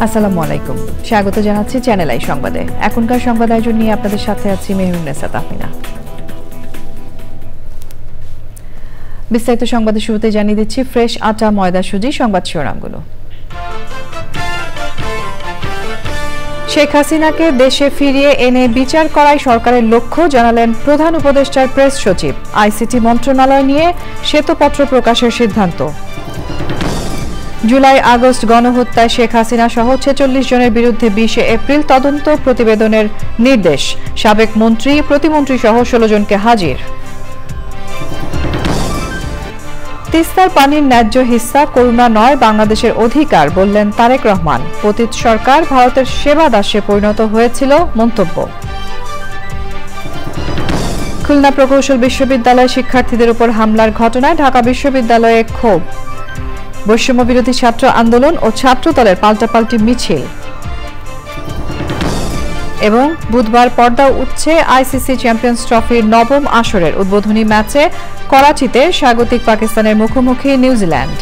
আসসালামু আলাইকুম, স্বাগত জানাচ্ছি চ্যানেল আই সংবাদে। এখনকার সংবাদ আয়োজন নিয়ে আপনাদের সাথে আছি মেহরুন্নেসা তাহমিনা। বিস্তারিত সংবাদের শুরুতে জানিয়ে দিচ্ছি ফ্রেশ আটা ময়দা সুজি সংবাদ শিরোনামগুলো। শেখ হাসিনাকে দেশে ফিরিয়ে এনে বিচার করাই সরকারের লক্ষ্য জানালেন প্রধান উপদেষ্টার প্রেস সচিব। আইসিটি মন্ত্রণালয় নিয়ে শ্বেতপত্র প্রকাশের সিদ্ধান্ত। জুলাই আগস্ট গণহত্যায় শেখ হাসিনা সহ ৪৬ জনের বিরুদ্ধে ২০ এপ্রিল তদন্ত প্রতিবেদনের নির্দেশ। সাবেক মন্ত্রী প্রতিমন্ত্রী সহ ১৬ জনকে হাজির। তিস্তার পানির ন্যায্য হিস্সা করুণা নয়, বাংলাদেশের অধিকার বললেন তারেক রহমান। পতিত সরকার ভারতের সেবা দাসে পরিণত হয়েছিল মন্তব্য। খুলনা প্রকৌশল বিশ্ববিদ্যালয় শিক্ষার্থীদের উপর হামলার ঘটনায় ঢাকা বিশ্ববিদ্যালয়ে ক্ষোভ। বৈষম্য বিরোধী ছাত্র আন্দোলন ও ছাত্রদলের পাল্টাপাল্টি মিছিল। এবং বুধবার পর্দা উঠছে আইসিসি চ্যাম্পিয়ন্স ট্রফির নবম আসরের উদ্বোধনী ম্যাচে করাচিতে স্বাগতিক পাকিস্তানের মুখোমুখি New Zealand.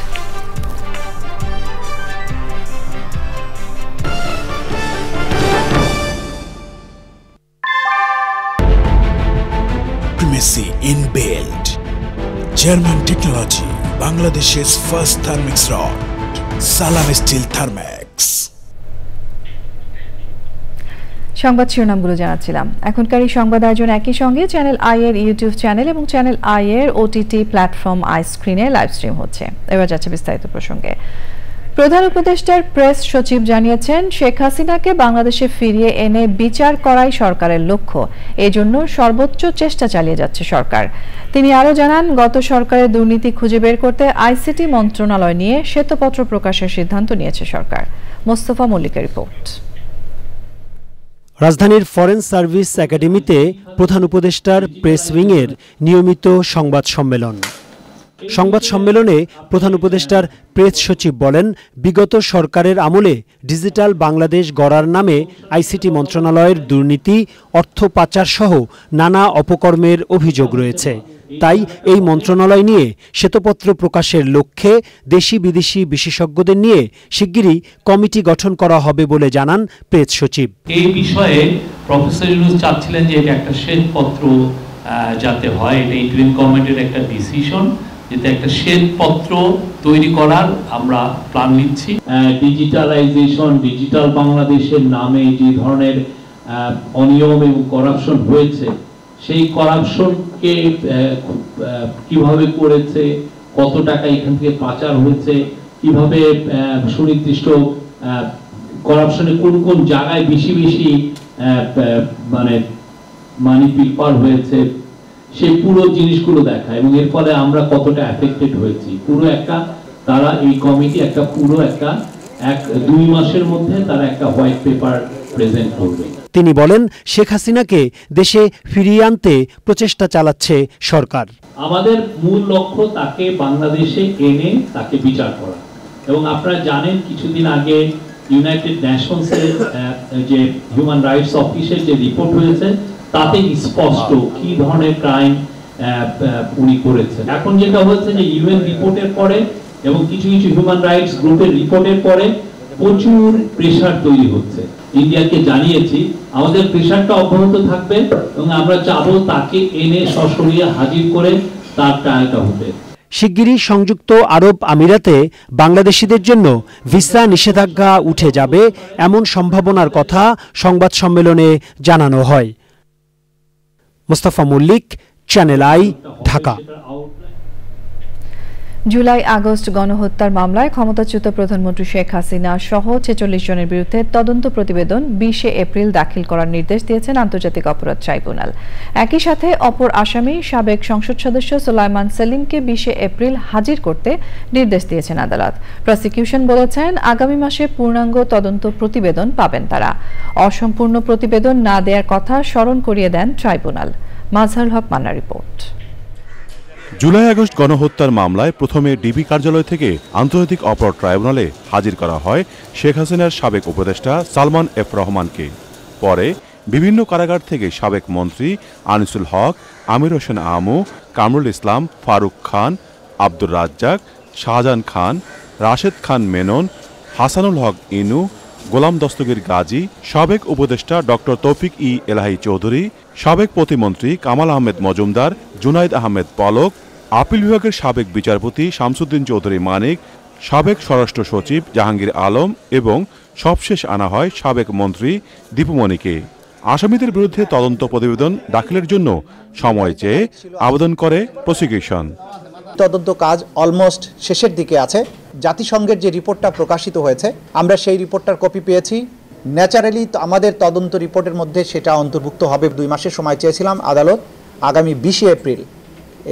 Primacy inbuilt. German technology. Bangladesh's first Thermix rod, Salam Steel Thermax. সংবাদ শিরোনামগুলো জানাচ্ছিলাম। এখনকার এই সংবাদ আয়োজন একই সঙ্গে চ্যানেল আই এর ইউটিউব চ্যানেল এবং চ্যানেল আই এর ওটিটি প্ল্যাটফর্ম আই স্ক্রিনে লাইভ স্ট্রিম হচ্ছে। এবার যাচ্ছে বিস্তারিত প্রসঙ্গে। প্রধান উপদেষ্টার প্রেস সচিব জানিয়েছেন, শেখ হাসিনাকে বাংলাদেশে ফিরিয়ে এনে বিচার করাই সরকারের লক্ষ্য। এজন্য সর্বোচ্চ চেষ্টা চালিয়ে যাচ্ছে সরকার। তিনি আরও জানান, গত সরকারের দুর্নীতি খুঁজে বের করতে আইসিটি মন্ত্রণালয় নিয়ে শ্বেতপত্র প্রকাশের সিদ্ধান্ত নিয়েছে সরকার। মোস্তফা মল্লিকের রিপোর্ট। রাজধানীর ফরেন সার্ভিস একাডেমিতে প্রধান উপদেষ্টার প্রেস উইংয়ের নিয়মিত সংবাদ সম্মেলন। সংবাদ সম্মেলনে প্রধান উপদেষ্টার প্রেস সচিব বলেন, বিগত সরকারের আমলে ডিজিটাল বাংলাদেশ গড়ার নামে আইসিটি মন্ত্রণালয়ের দুর্নীতি, অর্থ পাচার সহ নানা অপকর্মের অভিযোগ রয়েছে। তাই এই মন্ত্রণালয় নিয়ে শ্বেতপত্র প্রকাশের লক্ষ্যে দেশি বিদেশি বিশেষজ্ঞদের নিয়ে শিগগিরই কমিটি গঠন করা হবে বলে জানান প্রেস সচিব। এই বিষয়ে প্রফেসর ইউনূস চাচ্ছিলেন যে এটা একটা শ্বেতপত্র যাতে হয়, এটা ইন্টারিম গভর্নমেন্টের একটা ডিসিশন, যেটা একটা শ্বেতপত্র তৈরি করার আমরা প্ল্যান নিচ্ছি। ডিজিটালাইজেশন, ডিজিটাল বাংলাদেশের নামে যে ধরনের অনিয়ম এবং করাপশন হয়েছে, সেই করাপশনকে কিভাবে করেছে, কত টাকা এখান থেকে পাচার হয়েছে, কিভাবে সুনির্দিষ্ট করাপশনে কোন কোন জায়গায় বেশি বেশি মানে মানি পিলপার হয়েছে, সেই পুরো জিনিসগুলো দেখা এবং এর ফলে আমরা কতটা এফেক্টেড হয়েছি পুরো একটা, তারা এই কমিটি একটা পুরো একটা 2 মাসের মধ্যে তারা একটা হোয়াইট পেপার প্রেজেন্ট করবে। তিনি বলেন, শেখ হাসিনাকে দেশে ফিরিয়ে আনতে প্রচেষ্টা চালাচ্ছে সরকার। আমাদের মূল লক্ষ্য তাকে বাংলাদেশে এনে তাকে বিচার করা। এবং আপনারা জানেন কিছুদিন আগে ইউনাইটেড নেশনসের যে হিউম্যান রাইটস অফিসের যে রিপোর্ট হয়েছে তাতে স্পষ্ট কি ধরনের ক্রাইম উনি করেছেন। এখন যেটা হচ্ছে যে ইউএন রিপোর্টের পরে এবং কিছু কিছু হিউম্যান রাইটস গ্রুপের রিপোর্টের পরে প্রচুর প্রেসার তৈরি হচ্ছে। ইন্ডিয়াকে জানিয়েছি আমাদের প্রেসারটা অব্যাহত থাকবে এবং আমরা চাবো তাকে এনে সশরীরে হাজির করে তার ট্রায়ালটা হতে। শিগগিরই সংযুক্ত আরব আমিরাতে বাংলাদেশিদের জন্য ভিসা নিষেধাজ্ঞা উঠে যাবে এমন সম্ভাবনার কথা সংবাদ সম্মেলনে জানানো হয়। Mostafa Mallik, Channel i, Dhaka. July August গণহত্যার মামলায় ক্ষমতাচ্যুত প্রধানমন্ত্রী শেখ হাসিনা সহ ৪৬ জনের বিরুদ্ধে তদন্ত প্রতিবেদন ২০ এপ্রিল দাখিল করার নির্দেশ দিয়েছেন আন্তর্জাতিক অপরাধ ট্রাইব্যুনাল। একই সাথে অপর আসামি সাবেক সংসদ সদস্য সোলাইমান সেলিমকে ২০ এপ্রিল হাজির করতে নির্দেশ দিয়েছেন আদালত। প্রসিকিউশন বলেছেন আগামী মাসে পূর্ণাঙ্গ তদন্ত প্রতিবেদন পাবেন তারা। অসম্পূর্ণ প্রতিবেদন না দেওয়ার কথা স্মরণ করিয়ে দেন ট্রাইব্যুনাল। মাজহারুল হক মান্নার রিপোর্ট। জুলাই আগস্ট গণহত্যার মামলায় প্রথমে ডিবি কার্যালয় থেকে আন্তর্জাতিক অপরাধ ট্রাইব্যুনালে হাজির করা হয় শেখ হাসিনার সাবেক উপদেষ্টা সালমান এফ রহমানকে। পরে বিভিন্ন কারাগার থেকে সাবেক মন্ত্রী আনিসুল হক, আমির হোসেন আমু, কামরুল ইসলাম, ফারুক খান, আব্দুর রাজ্জাক, শাহজাহান খান, রাশেদ খান মেনন, হাসানুল হক ইনু, গোলাম দস্তগীর গাজী, সাবেক উপদেষ্টা ডক্টর তৌফিক ই এলাহি চৌধুরী, সাবেক প্রতিমন্ত্রী কামাল আহমেদ মজুমদার, জুনাইদ আহমেদ পলক, আপিল বিভাগের সাবেক বিচারপতি শামসুদ্দিন চৌধুরী মানিক, সাবেক স্বরাষ্ট্র সচিব জাহাঙ্গীর আলম এবং সবশেষ আনা হয় সাবেক মন্ত্রী দীপুমণিকে। আসামিদের বিরুদ্ধে তদন্ত প্রতিবেদন দাখিলের জন্য সময় চেয়ে আবেদন করে প্রসিকিউশন। তদন্ত কাজ অলমোস্ট শেষের দিকে আছে। জাতিসংঘের যে রিপোর্টটা প্রকাশিত হয়েছে আমরা সেই রিপোর্টটার কপি পেয়েছি। ন্যাচারালি আমাদের তদন্ত রিপোর্টের মধ্যে সেটা অন্তর্ভুক্ত হবে। 2 মাসের সময় চেয়েছিলাম, আদালত আগামী 20 এপ্রিল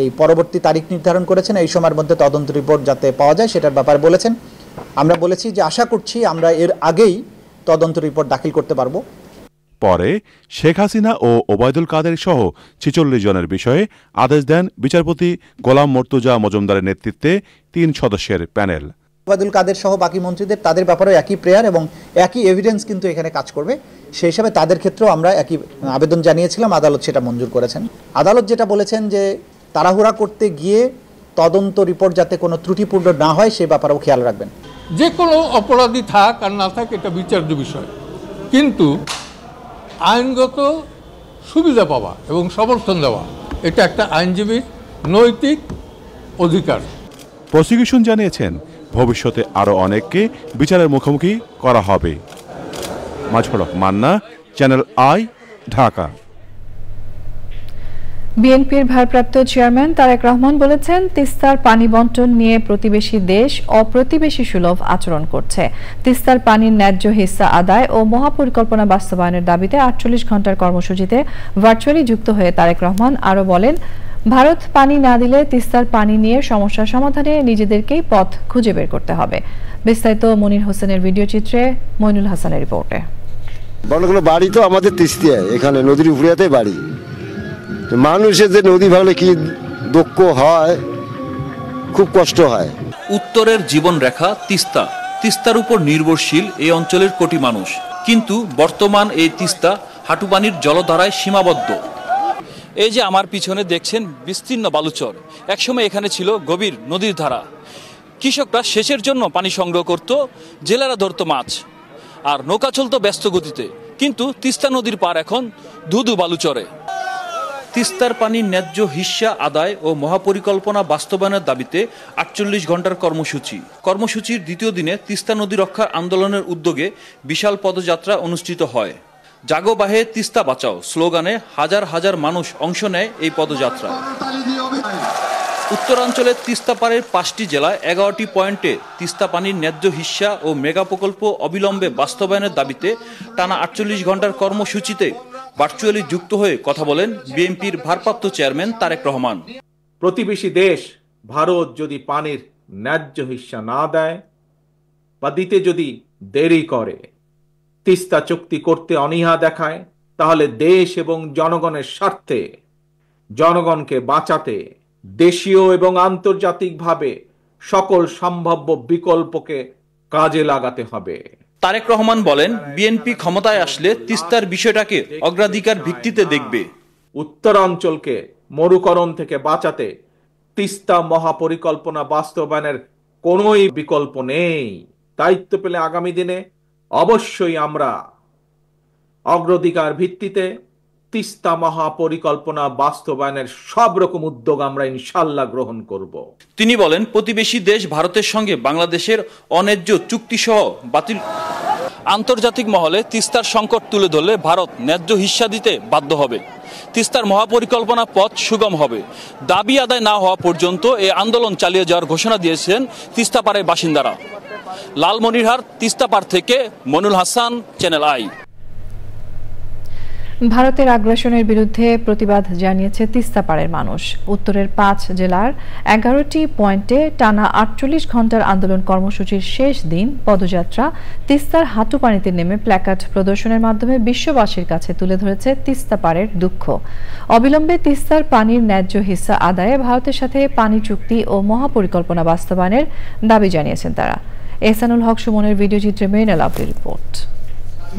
এই পরবর্তী তারিখ নির্ধারণ করেছেন। এই সময়ের মধ্যে তদন্ত রিপোর্ট যাতে পাওয়া যায় সেটার ব্যাপারে বলেছেন। আমরা বলেছি যে আশা করছি আমরা এর আগেই তদন্ত রিপোর্ট দাখিল করতে পারবো। পরে শেখ হাসিনা ও ওবায়দুল কাদের সহ ৪৬ জনের বিষয়ে আদেশ দেন বিচারপতি গোলাম মর্তুজা মজুমদারের নেতৃত্বে ৩ সদস্যের প্যানেল। ওবায়দুল কাদের সহ বাকি মন্ত্রীদের তাদের ব্যাপারেও একই প্রেয়ার এবং একই এভিডেন্স কিন্তু এখানে কাজ করবে। সেই হিসাবে তাদের ক্ষেত্রেও আমরা একই আবেদন জানিয়েছিলাম, আদালত সেটা মঞ্জুর করেছেন। আদালত যেটা বলেছেন যে তাড়াহুড়া করতে গিয়ে তদন্ত রিপোর্ট যাতে কোনো ত্রুটিপূর্ণ না হয় সে ব্যাপারেও খেয়াল রাখবেন। যে কোনো অপরাধী থাক আর না থাক এটা বিচার্য বিষয়, কিন্তু আইনগত সুবিধা পাওয়া এবং সমর্থন দেওয়া এটা একটা আইনজীবীর নৈতিক অধিকার। প্রসিকিউশন জানিয়েছেন ভবিষ্যতে আরও অনেককে বিচারের মুখোমুখি করা হবে। মাজহারুল হক মান্না, চ্যানেল আই, ঢাকা। বিএনপির ভারপ্রাপ্ত চেয়ারম্যান তারেক রহমান বলেছেন তিস্তার পানি বণ্টন নিয়ে প্রতিবেশী দেশ অপ্রতিবেশী সুলভ আচরণ করছে। তিস্তার পানির ন্যায্য হিস্সা আদায় ও মহাপরিকল্পনা বাস্তবায়নের দাবিতে ৪৮ ঘণ্টার কর্মসূচিতে ভার্চুয়ালি যুক্ত হয়ে তারেক রহমান আরও বলেন, ভারত পানি না দিলে তিস্তার পানি নিয়ে সমস্যার সমাধানে নিজেদেরকেই পথ খুঁজে বের করতে হবে। বিস্তারিত মনির হোসেনের ভিডিও চিত্রে, মইনুল হাসানের রিপোর্টে। বড়গুলো বাড়ি তো আমাদের তিস্তায়, এখানে নদীর উপরিয়াতে বাড়ি। মানুষের যে নদী ভাঙলে কি দুঃখ হয়, খুব কষ্ট হয়। উত্তরের জীবন রেখা তিস্তা, তিস্তার উপর নির্ভরশীল এই অঞ্চলের কোটি মানুষ। কিন্তু বর্তমান এই তিস্তা হাঁটুপানির জলধারায় সীমাবদ্ধ। এই যে আমার পিছনে দেখছেন বিস্তীর্ণ বালুচর, একসময় এখানে ছিল গভীর নদীর ধারা। কৃষকরা সেচের জন্য পানি সংগ্রহ করত, জেলেরা ধরত মাছ, আর নৌকা চলত ব্যস্ত গতিতে। কিন্তু তিস্তা নদীর পার এখন ধুধু বালুচরে। তিস্তার পানির ন্যায্য হিস্সা আদায় ও মহাপরিকল্পনা বাস্তবায়নের দাবিতে ৪৮ ঘণ্টার কর্মসূচি। কর্মসূচির দ্বিতীয় দিনে তিস্তা নদী রক্ষা আন্দোলনের উদ্যোগে বিশাল পদযাত্রা অনুষ্ঠিত হয়। জাগো বাহে তিস্তা বাঁচাও স্লোগানে হাজার হাজার মানুষ অংশ নেয় এই পদযাত্রায়। উত্তরাঞ্চলের তিস্তা পাড়ের ৫টি জেলায় ১১টি পয়েন্টে তিস্তা পানির ন্যায্য হিস্সা ও মেগা প্রকল্প অবিলম্বে বাস্তবায়নের দাবিতে টানা ৪৮ ঘণ্টার কর্মসূচিতে ভার্চুয়ালি যুক্ত হয়ে কথা বলেন বিএনপির ভারপ্রাপ্ত চেয়ারম্যান তারেক রহমান। প্রতিবেশী দেশ ভারত যদি পানির ন্যায্য হিস্সা না দেয় বা দিতে যদি দেরি করে, তিস্তা চুক্তি করতে অনীহা দেখায়, তাহলে দেশ এবং জনগণের স্বার্থে, জনগণকে বাঁচাতে দেশীয় এবং আন্তর্জাতিকভাবে সকল সম্ভাব্য বিকল্পকে কাজে লাগাতে হবে। তারেক রহমান বলেন, বিএনপি ক্ষমতায় আসলে তিস্তার বিষয়টাকে অগ্রাধিকার ভিত্তিতে দেখবে। উত্তরাঞ্চলকে মরুকরণ থেকে বাঁচাতে তিস্তা মহাপরিকল্পনা বাস্তবায়নের কোনোই বিকল্প নেই। দায়িত্ব পেলে আগামী দিনে অবশ্যই আমরা অগ্রাধিকার ভিত্তিতে তিস্তা মহাপরিকল্পনা বাস্তবায়নের সব রকম উদ্যোগ আমরা ইনশাল্লাহ গ্রহণ করব। তিনি বলেন, প্রতিবেশী দেশ ভারতের সঙ্গে বাংলাদেশের অন্যায্য চুক্তি সহ বাতিল। আন্তর্জাতিক মহলে তিস্তার সংকট তুলে ধরলে ভারত ন্যায্য হিস্সা দিতে বাধ্য হবে। তিস্তার মহাপরিকল্পনা পথ সুগম হবে। দাবি আদায় না হওয়া পর্যন্ত এই আন্দোলন চালিয়ে যাওয়ার ঘোষণা দিয়েছেন তিস্তা পাড়ের বাসিন্দারা। লালমনিরহাট তিস্তা পাড় থেকে মনুল হাসান, চ্যানেল আই। ভারতের আগ্রাসনের বিরুদ্ধে প্রতিবাদ জানিয়েছে তিস্তা পাড়ের মানুষ। উত্তরের 5 জেলার 11টি পয়েন্টে টানা 48 ঘন্টার আন্দোলন কর্মসূচির শেষ দিন পদযাত্রা তিস্তার হাঁটুপানিতে নেমে প্ল্যাকার্ড প্রদর্শনের মাধ্যমে বিশ্ববাসীর কাছে তুলে ধরেছে তিস্তা পাড়ের দুঃখ। অবিলম্বে তিস্তার পানির ন্যায্য হিস্সা আদায়ে ভারতের সাথে পানি চুক্তি ও মহাপরিকল্পনা বাস্তবায়নের দাবি জানিয়েছেন তারা। এহসানুল হক সুমনের ভিডিও চিত্রে মেরিনা লাভলির রিপোর্ট।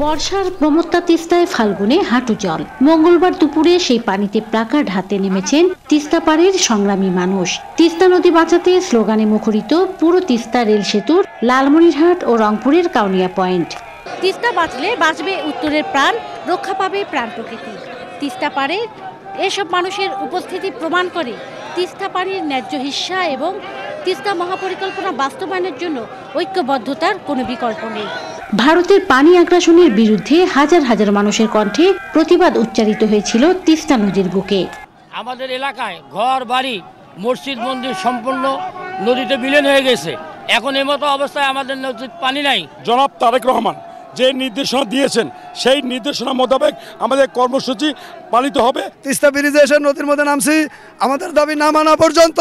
বর্ষার প্রমত্তা তিস্তায় ফাল্গুনে হাঁটু জল। মঙ্গলবার দুপুরে সেই পানিতে প্লাকার্ড হাতে নেমেছেন তিস্তা পাড়ের সংগ্রামী মানুষ। তিস্তা নদী বাঁচাতে স্লোগানে মুখরিত পুরো তিস্তা রেল সেতুর লালমনিরহাট ও রংপুরের কাউনিয়া পয়েন্ট। তিস্তা বাঁচলে বাঁচবে উত্তরের প্রাণ, রক্ষা পাবে প্রাণ প্রকৃতি। তিস্তা পাড়ে এসব মানুষের উপস্থিতি প্রমাণ করে তিস্তা পানির ন্যায্য হিস্সা এবং তিস্তা মহাপরিকল্পনা বাস্তবায়নের জন্য ঐক্যবদ্ধতার কোনো বিকল্প নেই। ভারতের পানি আগ্রাসনের বিরুদ্ধে হাজার হাজার মানুষের কণ্ঠে প্রতিবাদ উচ্চারিত হয়েছিল তিস্তা নদীর বুকে। আমাদের এলাকায় ঘর বাড়ি মসজিদ মন্দির সম্পূর্ণ নদীতে বিলীন হয়ে গেছে। এখন এই মতো অবস্থায় আমাদের নদীর পানি নাই। জনাব তারেক রহমান যে নির্দেশনা দিয়েছেন সেই নির্দেশনা মোতাবেক আমাদের কর্মসূচি পালিত হবে। তিস্তা ব্রিজে এসে নদীর মধ্যে নামছি, আমাদের দাবি না মানা পর্যন্ত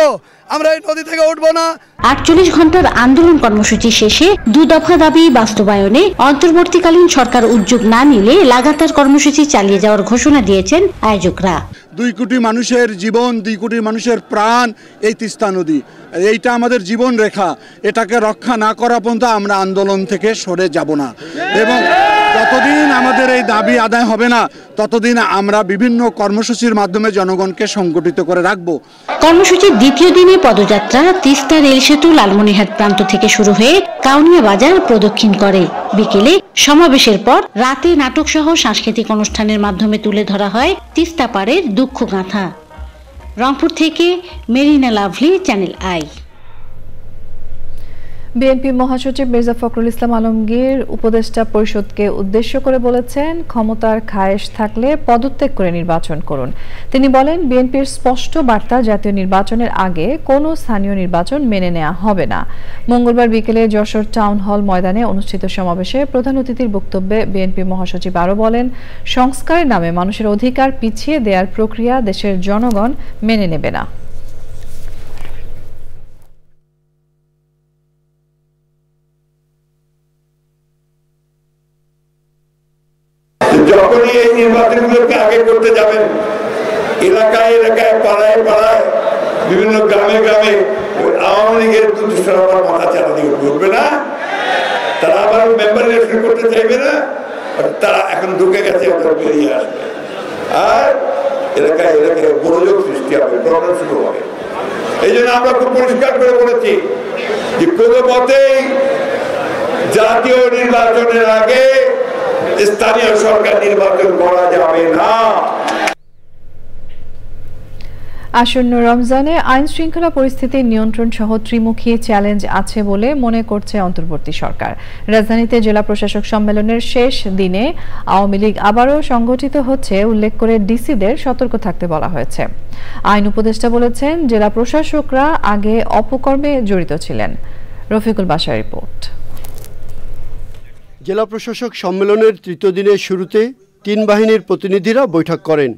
আমরা এই নদী থেকে উঠব না। 48 ঘন্টার আন্দোলন কর্মসূচি শেষে 2 দফা দাবি বাস্তবায়নে অন্তর্বর্তীকালীন সরকার উদ্যোগ না নিলে লাগাতার কর্মসূচি চালিয়ে যাওয়ার ঘোষণা দিয়েছেন আয়োজকরা। 2 কোটি মানুষের জীবন, 2 কোটি মানুষের প্রাণ এই তিস্তা নদী, এইটা আমাদের জীবন রেখা। এটাকে রক্ষা না করা পর্যন্ত আমরা আন্দোলন থেকে সরে যাব না এবং যতদিন আমাদের এই দাবি আদায় হবে না ততদিন আমরা বিভিন্ন কর্মসূচির মাধ্যমে জনগণকে সংগঠিত করে রাখব। কর্মসূচির দ্বিতীয় দিনে পদযাত্রা তিস্তা রেল সেতু লালমনিরহাট প্রান্ত থেকে শুরু হয়ে কাউনিয়া বাজার প্রদক্ষিণ করে। বিকেলে সমাবেশের পর রাতে নাটক সহ সাংস্কৃতিক অনুষ্ঠানের মাধ্যমে তুলে ধরা হয় তিস্তা পাড়ের দুঃখ গাথা। রংপুর থেকে Marina lovely, channel I. BNP মহাসচিব মির্জা ফখরুল ইসলাম আলমগীর উপদেষ্টা পরিষদকে উদ্দেশ্য করে বলেছেন, ক্ষমতার খায়েশ থাকলে পদত্যাগ করে নির্বাচন করুন। তিনি বলেন, বিএনপির স্পষ্ট বার্তা, জাতীয় নির্বাচনের আগে কোনো স্থানীয় নির্বাচন মেনে নেওয়া হবে না। মঙ্গলবার বিকেলে যশোর টাউন হল ময়দানে অনুষ্ঠিত সমাবেশে প্রধান অতিথির বক্তব্যে বিএনপি মহাসচিব আরও বলেন, সংস্কারের নামে মানুষের অধিকার পিছিয়ে দেওয়ার প্রক্রিয়া দেশের জনগণ মেনে নেবে না। যখনই এই নির্বাচনগুলোকে আগে করতে যাবেন, এলাকায় এলাকায় পাড়ায় পাড়ায় বিভিন্ন গ্রামে গ্রামে আওয়ামী লীগের দুষ্টরা মাথা চালা দিয়ে উঠবে না, তারা আবার মেম্বার ইলেকশন করতে চাইবে না, তারা এখন ঢুকে গেছে, বেরিয়ে আসবে আর এলাকায় এলাকায় গোলযোগ সৃষ্টি হবে, প্রবলেম শুরু হবে। এই জন্য আমরা খুব পরিষ্কার করে বলেছি যে কোনো মতেই জাতীয় নির্বাচনের আগে স্থানীয় সরকার নির্বাচন করা যাবে না। আসন্ন রমজানে আইন শৃঙ্খলা পরিস্থিতি নিয়ন্ত্রণ সহ ত্রিমুখী চ্যালেঞ্জ আছে বলে মনে করছে অন্তর্বর্তী সরকার। রাজধানীতে জেলা প্রশাসক সম্মেলনের শেষ দিনে আওয়ামী লীগ আবারও সংগঠিত হচ্ছে উল্লেখ করে ডিসিদের সতর্ক থাকতে বলা হয়েছে। আইন উপদেষ্টা বলেছেন, জেলা প্রশাসকরা আগে অপকর্মে জড়িত ছিলেন। রফিকুল বাসার রিপোর্ট। জেলা প্রশাসক সম্মেলনের তৃতীয় দিনের শুরুতে 3 বাহিনীর প্রতিনিধিরা বৈঠক করেন।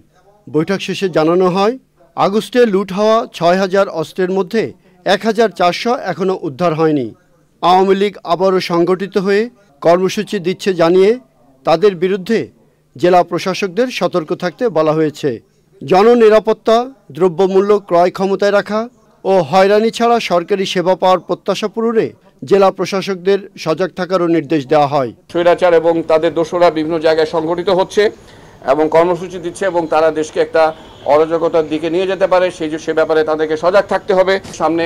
বৈঠক শেষে জানানো হয়, আগস্টে লুট হওয়া 6000 অস্ত্রের মধ্যে 1400 এখনও উদ্ধার হয়নি। আওয়ামী লীগ আবারও সংগঠিত হয়ে কর্মসূচি দিচ্ছে জানিয়ে তাদের বিরুদ্ধে জেলা প্রশাসকদের সতর্ক থাকতে বলা হয়েছে। জননিরাপত্তা, দ্রব্যমূল্য ক্রয় ক্ষমতায় রাখা ও হয়রানি ছাড়া সরকারি সেবা পাওয়ার প্রত্যাশা পূরণে জেলা প্রশাসকদের সজাগ থাকারও নির্দেশ দেওয়া হয়। স্বৈরাচার এবং তাদের দোসররা বিভিন্ন জায়গায় সংগঠিত হচ্ছে এবং কর্মসূচি দিচ্ছে এবং তারা দেশকে একটা অরাজকতার দিকে নিয়ে যেতে পারে, সে ব্যাপারে তাদেরকে সজাগ থাকতে হবে। সামনে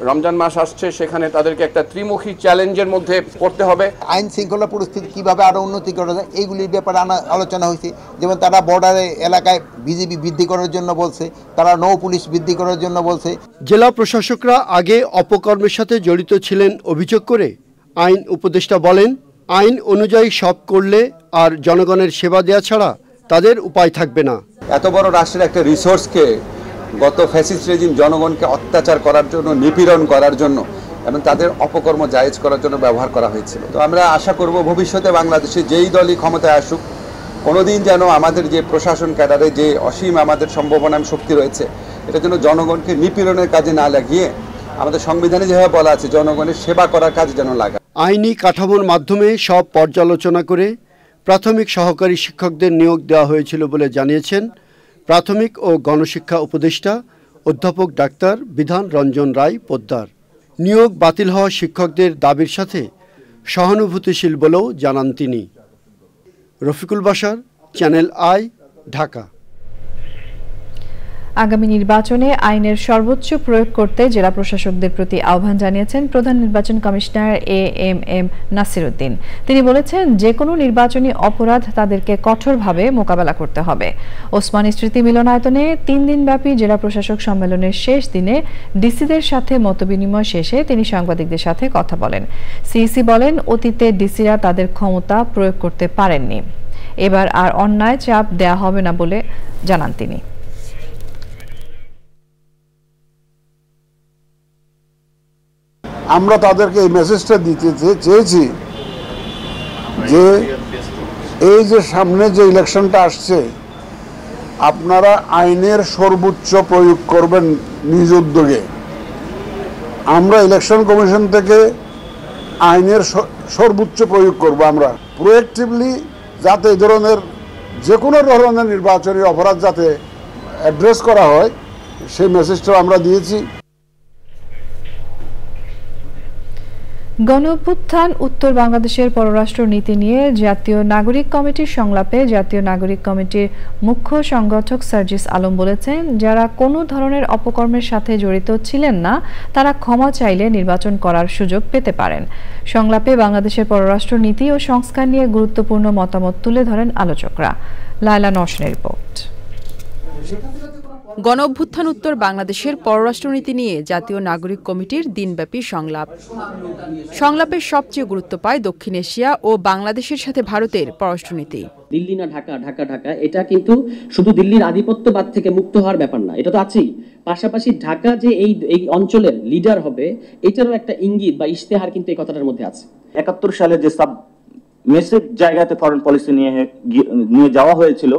রমজান মাস আসছে, সেখানে তাদেরকে একটা ত্রিমুখী চ্যালেঞ্জের মধ্যে পড়তে হবে। আইন শৃঙ্খলা পরিস্থিতি কিভাবে আরো উন্নতি করা যায় এইগুলির ব্যাপারে আলোচনা হয়েছে। যেমন তারা বর্ডারে এলাকায় বিজিবি বৃদ্ধি করার জন্য বলছে, তারা নৌ পুলিশ বৃদ্ধি করার জন্য বলছে। জেলা প্রশাসকরা আগে অপকর্মের সাথে জড়িত ছিলেন অভিযোগ করে আইন উপদেষ্টা বলেন, আইন অনুযায়ী সব করলে আর জনগণের সেবা দেওয়া ছাড়া তাদের উপায় থাকবে না। এত বড় রাষ্ট্রের একটা রিসোর্সকে গত ফ্যাসিস্ট রেজিম জনগণকে অত্যাচার করার জন্য, নিপীড়ন করার জন্য এবং তাদের অপকর্ম জায়েজ করার জন্য ব্যবহার করা হয়েছিল। তো আমরা আশা করব ভবিষ্যতে বাংলাদেশে যেই দলই ক্ষমতায় আসুক, কোনোদিন যেন আমাদের যে প্রশাসন ক্যাডারে যে অসীম আমাদের সম্ভাবনা শক্তি রয়েছে, এটা যেন জনগণকে নিপীড়নের কাজে না লাগিয়ে আমাদের সংবিধানে যেভাবে বলা আছে জনগণের সেবা করার কাজ যেন লাগায়। আইনি কাঠামোর মাধ্যমে সব পর্যালোচনা করে প্রাথমিক সহকারী শিক্ষকদের নিয়োগ দেওয়া হয়েছিল বলে জানিয়েছেন প্রাথমিক ও গণশিক্ষা উপদেষ্টা অধ্যাপক ডাক্তার বিধান রঞ্জন রায় পোদ্দার। নিয়োগ বাতিল হওয়া শিক্ষকদের দাবির সাথে সহানুভূতিশীল বলেও জানান তিনি। Rafiqul Bashar, channel i, Dhaka. আগামী নির্বাচনে আইনের সর্বোচ্চ প্রয়োগ করতে জেলা প্রশাসকদের প্রতি আহ্বান জানিয়েছেন প্রধান নির্বাচন কমিশনার এএমএম নাসিরউদ্দিন। তিনি বলেছেন, যে কোনো নির্বাচনী অপরাধ তাদেরকে কঠোরভাবে মোকাবেলা করতে হবে। ওসমানী স্মৃতি মিলনায়তনে 3 দিনব্যাপী জেলা প্রশাসক সম্মেলনের শেষ দিনে ডিসিদের সাথে মতবিনিময় শেষে তিনি সাংবাদিকদের সাথে কথা বলেন। সিইসি বলেন, অতীতে ডিসিরা তাদের ক্ষমতা প্রয়োগ করতে পারেননি, এবার আর অন্যায় চাপ দেয়া হবে না বলে জানান তিনি। আমরা তাদেরকে এই মেসেজটা দিতে চেয়েছি যে এই যে সামনে যে ইলেকশনটা আসছে, আপনারা আইনের সর্বোচ্চ প্রয়োগ করবেন নিজ উদ্যোগে। আমরা ইলেকশন কমিশন থেকে আইনের সর্বোচ্চ প্রয়োগ করব। আমরা প্রোঅ্যাক্টিভলি যাতে এই ধরনের যে কোনো ধরনের নির্বাচনী অপরাধ যাতে অ্যাড্রেস করা হয়, সেই মেসেজটা আমরা দিয়েছি। গণঅভ্যুত্থান উত্তর বাংলাদেশের পররাষ্ট্র নীতি নিয়ে জাতীয় নাগরিক কমিটির সংলাপে জাতীয় নাগরিক কমিটির মুখ্য সংগঠক সার্জিস আলম বলেছেন, যারা কোনো ধরনের অপকর্মের সাথে জড়িত ছিলেন না তারা ক্ষমা চাইলে নির্বাচন করার সুযোগ পেতে পারেন। সংলাপে বাংলাদেশের পররাষ্ট্র নীতি ও সংস্কার নিয়ে গুরুত্বপূর্ণ মতামত তুলে ধরেন আলোচকরা। লায়লা নওশনের রিপোর্ট। গণঅভ্যুত্থান উত্তর বাংলাদেশের পররাষ্ট্রনীতি নিয়ে জাতীয় নাগরিক কমিটির দিনব্যাপী সংলাপের সবচেয়ে গুরুত্ব পায় দক্ষিণ এশিয়া ও বাংলাদেশের সাথে ভারতের পররাষ্ট্রনীতি। দিল্লি না ঢাকা, ঢাকা ঢাকা, এটা কিন্তু শুধু দিল্লির আধিপত্যবাদ থেকে মুক্ত হওয়ার ব্যাপার না, এটা তো আছেই। পাশাপাশি ঢাকা যে এই অঞ্চলের লিডার হবে, এটারও একটা ইঙ্গিত বা ইশতেহার কিন্তু এই কথাটার মধ্যে আছে। 71 সালে যে সাব মেসেজ জায়গাতে ফরেন পলিসি নিয়ে যাওয়া হয়েছিল,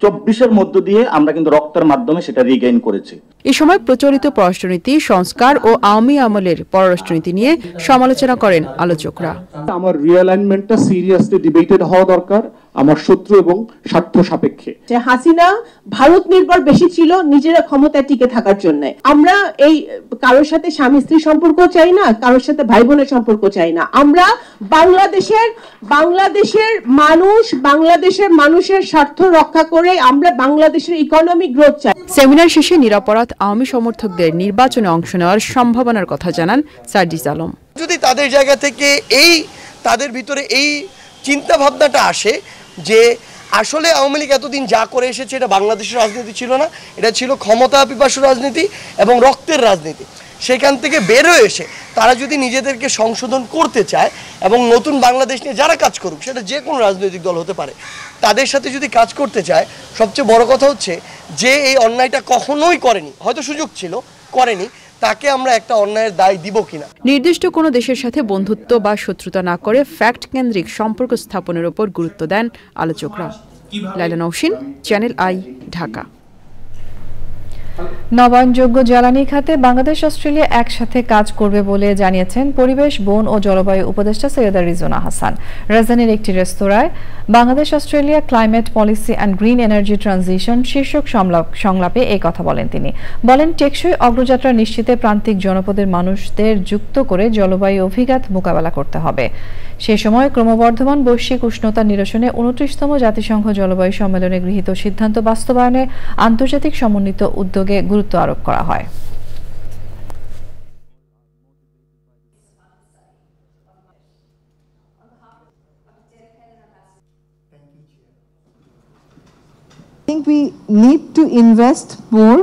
24-এর মধ্য দিয়ে আমরা কিন্তু রক্তের মাধ্যমে সেটা রিগেইন করেছি। এই সময় প্রচলিত পররাষ্ট্রনীতি, সংস্কার ও আওয়ামী আমলের পররাষ্ট্রনীতি নিয়ে সমালোচনা করেন আলোচকরা। আমার রিঅ্যালাইনমেন্টটা সিরিয়াসলি ডিবেটেড হওয়া দরকার, আমার শত্রু এবং স্বার্থ সাপেক্ষে। হাসিনা ভারত নির্ভর বেশি ছিল নিজেরা ক্ষমতায় টিকে থাকার জন্য। আমরা এই কারোর সাথে স্বামী স্ত্রী সম্পর্ক চাই না, কারোর সাথে ভাই বোনের সম্পর্ক চাই না। আমরা বাংলাদেশের মানুষের স্বার্থ রক্ষা করে আমরা বাংলাদেশের ইকোনমিক গ্রোথ চাই। সেমিনার শেষে নিরপরাধ আওয়ামী সমর্থকদের নির্বাচনে অংশ নেওয়ার সম্ভাবনার কথা জানান সার্জিস আলম। যদি তাদের জায়গা থেকে তাদের ভিতরে এই চিন্তা ভাবনাটা আসে যে আসলে আওয়ামী লীগ এতদিন যা করে এসেছে এটা বাংলাদেশের রাজনীতি ছিল না, এটা ছিল ক্ষমতা পিপাসু রাজনীতি এবং রক্তের রাজনীতি, সেখান থেকে বের হয়ে এসে তারা যদি নিজেদেরকে সংশোধন করতে চায় এবং নতুন বাংলাদেশ নিয়ে যারা কাজ করুক, সেটা যে কোনো রাজনৈতিক দল হতে পারে, তাদের সাথে যদি কাজ করতে চায়, সবচেয়ে বড় কথা হচ্ছে যে এই অন্যায়টা কখনোই করেনি, হয়তো সুযোগ ছিল করেনি, তাকে আমরা একটা অন্যায়ের দায় দিব কিনা। নির্দিষ্ট কোনো দেশের সাথে বন্ধুত্ব বা শত্রুতা না করে ফ্যাক্ট কেন্দ্রিক সম্পর্ক স্থাপনের উপর গুরুত্ব দেন আলোচকরা। Laila Naushin, Channel i, Dhaka. নবায়নযোগ্য জ্বালানি খাতে বাংলাদেশ অস্ট্রেলিয়া একসাথে কাজ করবে বলে জানিয়েছেন পরিবেশ, বন ও জলবায়ু উপদেষ্টা সৈয়দা রিজওয়ানা হাসান। রাজধানীর একটি রেস্তোরাঁয় Bangladesh Australia climate policy and green energy transition শীর্ষক সংলাপে এই কথা বলেন তিনি। বলেন, টেকসই অগ্রযাত্রা নিশ্চিতে প্রান্তিক জনপদের মানুষদের যুক্ত করে জলবায়ু অভিঘাত মোকাবেলা করতে হবে। সে সময় ক্রমবর্ধমান বৈশ্বিক উষ্ণতা নিরসনে 29তম জাতিসংঘ জলবায়ু সম্মেলনে গৃহীত সিদ্ধান্ত বাস্তবায়নে আন্তর্জাতিক সমন্বিত উদ্যোগে গুরুত্ব আরোপ করা হয়। I think we need to invest more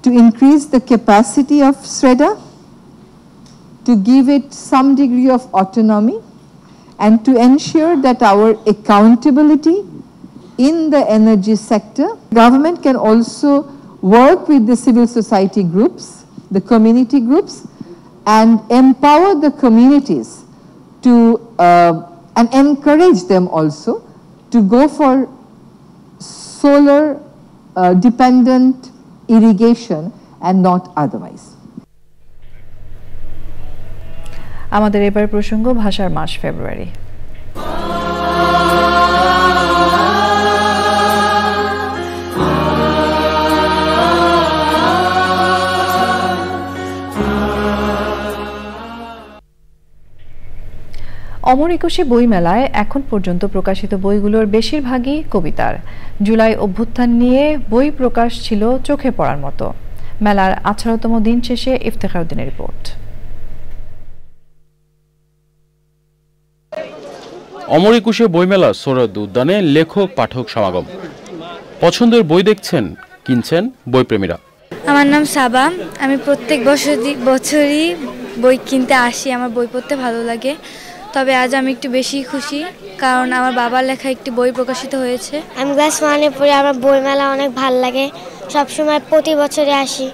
to increase the capacity of SREDA, to give it some degree of autonomy, and to ensure that our accountability in the energy sector. Government can also work with the civil society groups, the community groups, and empower the communities to and encourage them also to go for solar dependent irrigation and not otherwise. আমাদের এবার প্রসঙ্গ ভাষার মাস ফেব্রুয়ারি। অমর একুশে বইমেলায় এখন পর্যন্ত প্রকাশিত বইগুলোর বেশিরভাগই কবিতার। জুলাই অভ্যুত্থান নিয়ে বই প্রকাশ ছিল চোখে পড়ার মতো। মেলার 18তম দিন শেষে ইফতেখার উদ্দিনের রিপোর্ট। অমর একুশে বইমেলা সোহরাওয়ার্দী উদ্যানে লেখক পাঠক সমাগম। পছন্দের বই দেখছেন, কিনছেন বইপ্রেমীরা। আমার নাম সাবা, আমি প্রত্যেক বছরই বই কিনতে আসি, আমার বই পড়তে ভালো লাগে। তবে আজ আমি একটু বেশি খুশি, কারণ আমার বাবার লেখা একটি বই প্রকাশিত হয়েছে। আমি ক্লাস 1-এ পড়ি, আমার বইমেলা অনেক ভালো লাগে, সবসময় প্রতি বছরে আসি।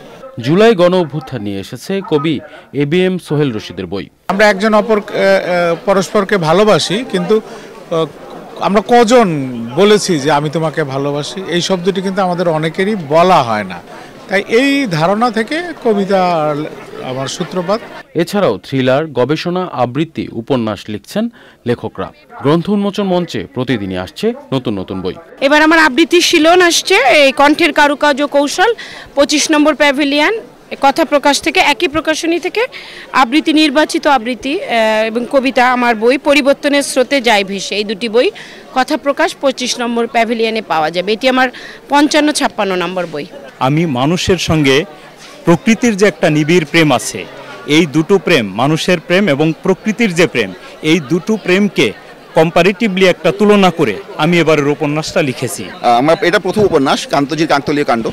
জুলাই গণ অভ্যুত্থান নিয়ে এসেছে কবি ABM সোহেল রশিদের বই। আমরা একজন পরস্পরকে ভালোবাসি, কিন্তু আমরা কজন বলেছি যে আমি তোমাকে ভালোবাসি, এই শব্দটি কিন্তু আমাদের অনেকেরই বলা হয় না। তাই এই ধারণা থেকে কবিতা আমার সূত্রপাত। এছাড়াও থ্রিলার, গবেষণা, আবৃত্তি, উপন্যাস লিখছেন লেখকরা। গ্রন্থ উন্মোচন মঞ্চে প্রতিদিনই আসছে নতুন নতুন বই। এবার আমার আবৃত্তি শিলন আসছে, এই কণ্ঠের কারুকার্য কৌশল 25 নম্বর প্যাভিলিয়ন কথা প্রকাশ থেকে, একই প্রকাশনী থেকে আবৃত্তি, নির্বাচিত আবৃত্তি এবং কবিতা, আমার বই পরিবর্তনের স্রোতে যায় ভেসে, এই দুটি বই কথা প্রকাশ 25 নম্বর প্যাভিলিয়নে পাওয়া যাবে। এটি আমার 55-56 নম্বর বই। আমি মানুষের সঙ্গে প্রকৃতির যে একটা নিবিড় প্রেম আছে, এই দুটো প্রেম, মানুষের প্রেম এবং প্রকৃতির যে প্রেম, এই দুটো প্রেমকে কম্পারেটিভলি একটা তুলনা করে আমি এবারের উপন্যাসটা লিখেছি। আমার এটা প্রথম উপন্যাস, কান্তজির কাকতালীয় কাণ্ড।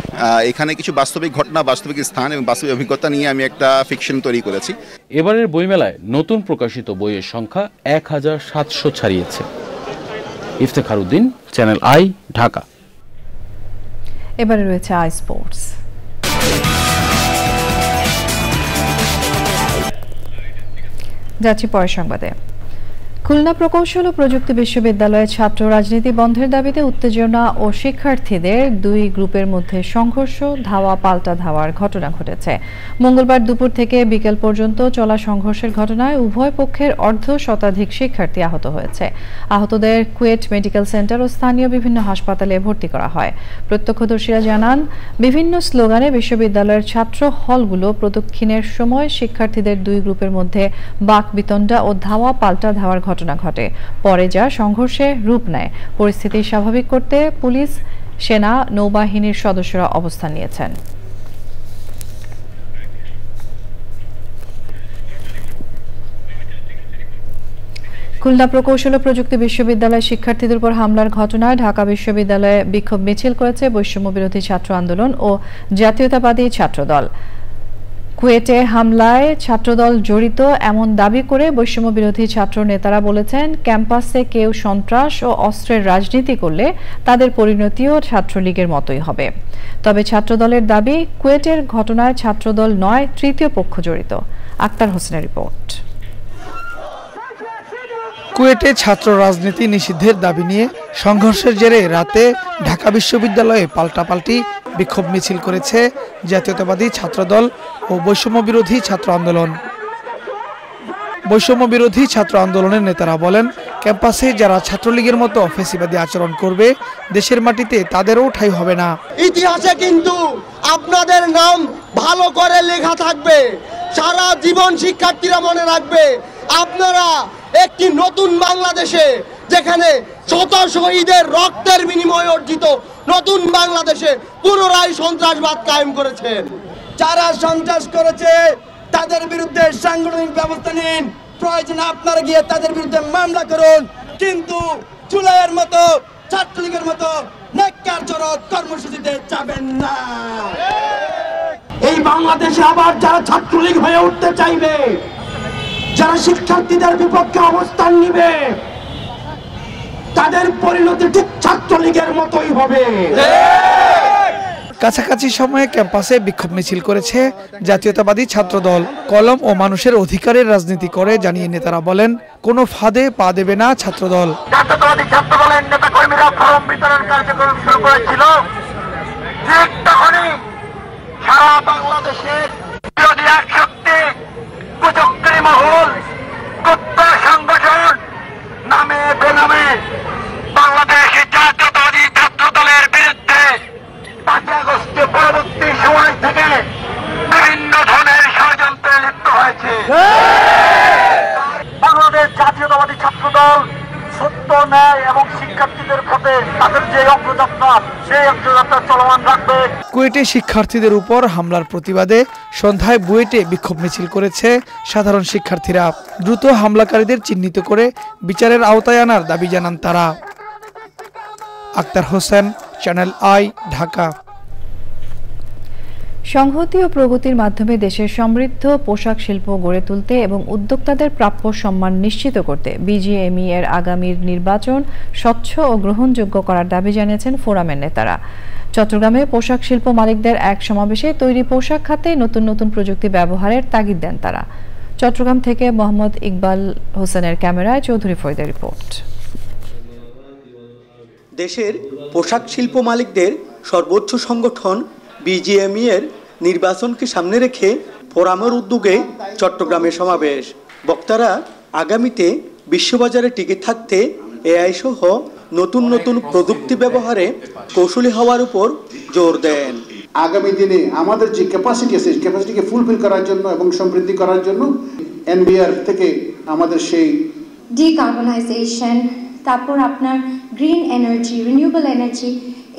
এখানে কিছু বাস্তবিক ঘটনা, বাস্তবিক স্থান এবং বাস্তবিক অভিজ্ঞতা নিয়ে আমি একটা ফিকশন তৈরি করেছি। এবারের বইমেলায় নতুন প্রকাশিত বইয়ের সংখ্যা 1700 ছাড়িয়েছে। Iftekhar Uddin, Channel i, Dhaka. এবারে রয়েছে আই স্পোর্টস। যাচ্ছি পরের সংবাদে। খুলনা প্রকৌশল ও প্রযুক্তি বিশ্ববিদ্যালয়ের ছাত্র রাজনীতি বন্ধের দাবিতে উত্তেজনা ও শিক্ষার্থীদের দুই গ্রুপের মধ্যে সংঘর্ষ, ধাওয়া পাল্টা ধাওয়ার ঘটনা ঘটেছে। মঙ্গলবার দুপুর থেকে বিকেল পর্যন্ত চলা সংঘর্ষের ঘটনায় উভয় পক্ষের অর্ধশতাধিক শিক্ষার্থী আহত হয়েছে। আহতদের কুয়েট মেডিকেল সেন্টার ও স্থানীয় বিভিন্ন হাসপাতালে ভর্তি করা হয়। প্রত্যক্ষদর্শীরা জানান, বিভিন্ন স্লোগানে বিশ্ববিদ্যালয়ের ছাত্র হলগুলো প্রদক্ষিণের সময় শিক্ষার্থীদের দুই গ্রুপের মধ্যে বাকবিতণ্ডা ও ধাওয়া পাল্টা ধাওয়ার ঘটনা ঘটে। পরে যা সংঘর্ষে রূপ নেয়। পরিস্থিতি স্বাভাবিক করতে পুলিশ, সেনা, নৌবাহিনীর সদস্যরা অবস্থান নিয়েছেন। খুলনা প্রকৌশল ও প্রযুক্তি বিশ্ববিদ্যালয়ের শিক্ষার্থীদের উপর হামলার ঘটনায় ঢাকা বিশ্ববিদ্যালয়ে বিক্ষোভ মিছিল করেছে বৈষম্য বিরোধী ছাত্র আন্দোলন ও জাতীয়তাবাদী ছাত্রদল। কুয়েটে হামলায় ছাত্রদল জড়িত এমন দাবি করে বৈষম্য বিরোধী ছাত্র নেতারা বলেছেন, ক্যাম্পাসে কেউ সন্ত্রাস ও অস্ত্রের রাজনীতি করলে তাদের পরিণতিও ছাত্রলীগের মতোই হবে। তবে ছাত্রদলের দাবি, কুয়েটের ঘটনায় ছাত্রদল নয়, তৃতীয় পক্ষ জড়িত। আক্তার হোসেনের রিপোর্ট। কুয়েটে ছাত্র রাজনীতি নিষিদ্ধের দাবি নিয়ে সংঘর্ষের জেরে রাতে ঢাকা বিশ্ববিদ্যালয়ে পাল্টাপাল্টি বিক্ষোভ মিছিল করেছে জাতীয়তাবাদী ছাত্রদল ও বৈষম্য বিরোধী ছাত্র আন্দোলন। বৈষম্য বিরোধী ছাত্র আন্দোলনের নেতারা বলেন, ক্যাম্পাসে যারা ছাত্রলীগের মতো ফ্যাসিবাদী আচরণ করবে, দেশের মাটিতে তাদেরও ঠাঁই হবে না। ইতিহাসে কিন্তু আপনাদের নাম ভালো করে লেখা থাকবে, সারা জীবন শিক্ষার্থীরা মনে রাখবে। আপনারা একটি নতুন বাংলাদেশে, যেখানে শত শহীদের রক্তের বিনিময়ে অর্জিত নতুন বাংলাদেশে পুনরায় সন্ত্রাসবাদ কায়েম করেছেন। যারা সন্ত্রাস করেছে তাদের বিরুদ্ধে সাংগঠনিক ব্যবস্থা নিন, প্রয়োজনে আপনারা গিয়ে তাদের বিরুদ্ধে মামলা করুন, কিন্তু জুলাইয়ের মতো, ছাত্রলীগের মতো ন্যাক্কারজনক কর্মসূচিতে যাবেন না। এই বাংলাদেশে আবার যারা ছাত্রলীগ হয়ে উঠতে চাইবে, যারা শিক্ষার্থীদের বিপক্ষে অবস্থান নিবে, তাদের পরিণতি ঠিক ছাত্রলীগের মতোই হবে। কাছাকাছি সময়ে ক্যাম্পাসে বিক্ষোভ মিছিল করেছে জাতীয়তাবাদী ছাত্রদল। কলম ও মানুষের অধিকারের রাজনীতি করে জানিয়ে নেতারা বলেন, কোনো ফাঁদে পা দেবে না ছাত্রদল। জাতীয়তাবাদী ছাত্রদলের নেতাকর্মীরা ফরম বিতরণ কার্যক্রম শুরু করেছিল, ঠিক তখনই সারা বাংলাদেশের বিরোধী একশক্তি, কুচক্রী মহল, কুত্তা সংগঠন নামে বেনামে বাংলাদেশ জাতীয়তাবাদী ছাত্রদলের বিরুদ্ধে 5 আগস্টের পরবর্তী সময় থেকে বিভিন্ন ধরনের ষড়যন্ত্রে লিপ্ত হয়েছে। বাংলাদেশ জাতীয়তাবাদী ছাত্রদল সত্য, ন্যায় এবং শিক্ষার্থীদের পথে তাদের যে অগ্রযাত্রা, সেই অগ্রযাত্রা চলমান রাখবে। কুয়েটে শিক্ষার্থীদের উপর হামলার প্রতিবাদে সন্ধ্যায় বুয়েটে বিক্ষোভ মিছিল করেছে সাধারণ শিক্ষার্থীরা। দ্রুত হামলাকারীদের চিহ্নিত করে বিচারের আওতায় আনার দাবি জানান তারা। Akhtar Hossain, Channel i, Dhaka. সংহতি ও প্রগতির মাধ্যমে দেশের সমৃদ্ধ পোশাক শিল্প গড়ে তুলতে এবং উদ্যোক্তাদের প্রাপ্য সম্মান নিশ্চিত করতে বিজিএমই এর আগামীর নির্বাচন স্বচ্ছ ও গ্রহণযোগ্য করার দাবি জানিয়েছেন ফোরামের নেতারা। চট্টগ্রামে পোশাক শিল্প মালিকদের এক সমাবেশে তৈরি পোশাক খাতে নতুন নতুন প্রযুক্তি ব্যবহারের তাগিদ দেন তারা। চট্টগ্রাম থেকে মোহাম্মদ ইকবাল হোসেনের ক্যামেরায় চৌধুরী ফরিদের রিপোর্ট। দেশের পোশাক শিল্প মালিকদের সর্বোচ্চ সংগঠন বিজিএমই এর নির্বাচনকে সামনে রেখে ফোরামের উদ্যোগে চট্টগ্রামে সমাবেশ। বক্তারা আগামীতে বিশ্ববাজারে টিকে থাকতে এআই সহ নতুন নতুন প্রযুক্তি ব্যবহারে কৌশলী হওয়ার উপর জোর দেন। আগামী দিনে আমাদের যে ক্যাপাসিটি আছে, ক্যাপাসিটিকে ফুলফিল করার জন্য এবং সমৃদ্ধি করার জন্য এনবিআর থেকে আমাদের সেই ডিকার্বনাইজেশন, তারপর আপনার গ্রিন এনার্জি, রিনিউয়েবল এনার্জি,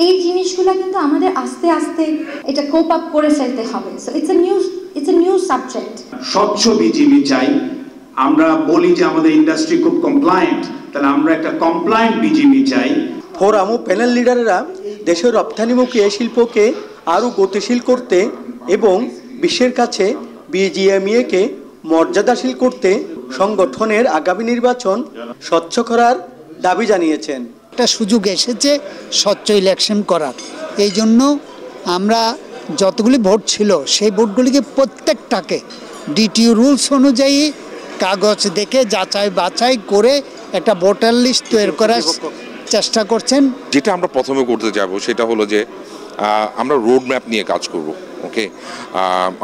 এই জিনিসগুলো কিন্তু আমাদের আস্তে আস্তে এটা কোপ আপ করে ফেলতে হবে। So it's a new subject. স্বচ্ছ বিজিবি চাই। আমরা বলি যে আমাদের ইন্ডাস্ট্রি খুব কমপ্লায়েন্ট, তাহলে আমরা একটা কমপ্লায়েন্ট বিজিবি চাই। ফোরাম ও প্যানেল লিডাররা দেশের রপ্তানিমুখী শিল্পকে আরও গতিশীল করতে এবং বিশ্বের কাছে বিজিএমইএকে মর্যাদাশীল করতে সংগঠনের আগামী নির্বাচন স্বচ্ছ করার দাবি জানিয়েছেন। একটা সুযোগ এসেছে স্বচ্ছ ইলেকশন করার। এই জন্য আমরা যতগুলি ভোট ছিল সেই ভোটগুলিকে প্রত্যেকটাকে ডিটিইউ রুলস অনুযায়ী কাগজ দেখে যাচাই বাছাই করে একটা ভোটার লিস্ট তৈরি করার চেষ্টা করছেন। যেটা আমরা প্রথমে করতে যাব সেটা হলো যে আমরা রোড ম্যাপ নিয়ে কাজ করব। ওকে,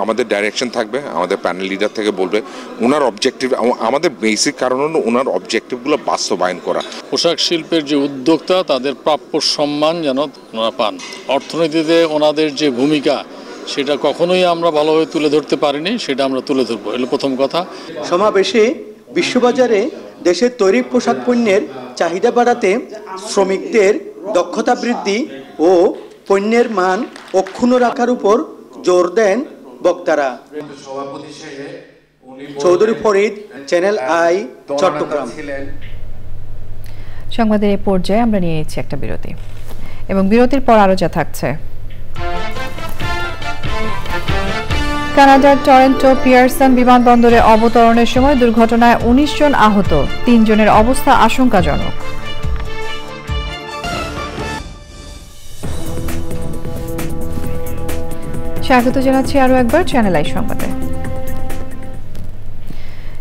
আমাদের ডাইরেকশন থাকবে, আমাদের প্যানেল লিডার থেকে বলবে ওনার অবজেক্টিভ, আমাদের বেসিক কারণ হলো ওনার অবজেক্টিভগুলো বাস্তবায়ন করা। পোশাক শিল্পের যে উদ্যোক্তা তাদের প্রাপ্য সম্মান যেন ওনারা পান। অর্থনীতিতে ওনাদের যে ভূমিকা সেটা কখনোই আমরা ভালোভাবে তুলে ধরতে পারিনি, সেটা আমরা তুলে ধরবো, এগুলো প্রথম কথা। সমাবেশে বিশ্ববাজারে দেশের তৈরি পোশাক পণ্যের চাহিদা বাড়াতে শ্রমিকদের দক্ষতা বৃদ্ধি ও পণ্যের মান অক্ষুণ্ণ রাখার উপর জোর দেন বক্তারা। Chowdhury Farid, Channel i, Chattogram. সংবাদের এই পর্যায়ে আমরা নিয়ে নিচ্ছি একটা বিরতি এবং বিরতির পর আরো যা থাকছে। কানাডার টরন্টো পিয়ারসন বিমানবন্দরে অবতরণের সময় দুর্ঘটনায় 19 জন আহত, 3 জনের অবস্থা আশঙ্কাজনক। স্বাগত জানাচ্ছি আরও একবার চ্যানেল আই সংবাদে।